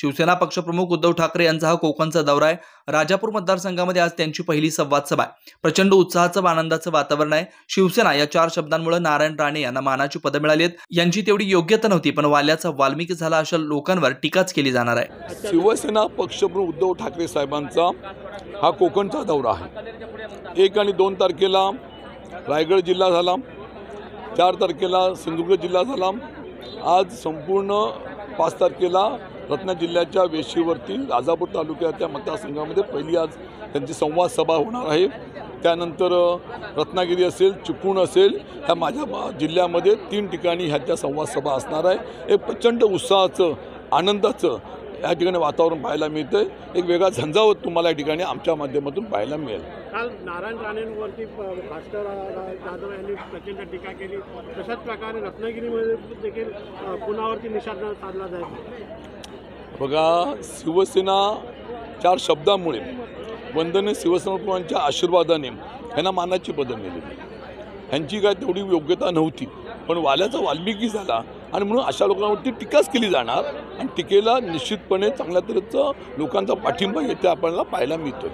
शिवसेना पक्षप्रमुख उद्धव ठाकरे यांचा हा कोकणचा दौरा आहे। राजापूर मतदारसंघामध्ये आज त्यांची पहिली संवाद सभा आहे। प्रचंड उत्साहाचं व आनंदाचं वातावरण आहे। शिवसेना या 4 शब्दांमुळे नारायण राणे यांना मानाची पदं मिळाली आहेत। यांची तेवढी योग्यता नव्हती, पण वाल्याचा वाल्मिकी झाला अशा लोकांवर टीकाच केली जाणार आहे। शिवसेना पक्षप्रमुख उद्धव ठाकरे साहेबांचा हा कोकणचा दौरा आहे। 1 आणि 2 तारखेला रायगड जिल्हा झाला, 4 तारखेला सिंधुदुर्ग जिल्हा झाला, आज संपूर्ण 5 तारखेला रत्नागिरी जिल्ह्याच्या वेशीवरती राजापूर तालुक्याच्या मतदारसंघामध्ये पहिली आज त्यांची संवाद सभा होणार आहे। त्यानंतर रत्नागिरी असेल, चिपळूण असेल, ह्या माझ्या जिल्ह्यामध्ये 3 ठिकाणी ह्याच्या संवाद सभा असणार आहे। एक प्रचंड उत्साहाचं, आनंदाचं या ठिकाणी वातावरण पाहायला मिळतं। एक वेगळा झंझावत तुम्हाला या ठिकाणी आमच्या माध्यमातून पाहायला मिळेल। काल नारायण राणेंवरती भास्कर जाधव यांनी प्रचंड टीका केली, तशाच प्रकारे रत्नागिरीमध्ये देखील पुनावरती निशाणा साधला जाईल। बघा, शिवसेना 4 शब्दामुळे वंदनीय शिवसेनाप्रमुखांच्या आशीर्वादाने ह्यांना मानाची पदं मिळाली। ह्यांची काय तेवढी योग्यता नव्हती, पण वाल्याचा वाल्मिकी झाला आणि म्हणून अशा लोकांवरती टीकाच केली जाणार आणि टीकेला निश्चितपणे चांगल्या तऱ्हेचं लोकांचा पाठिंबा येथे आपल्याला पाहायला मिळतो।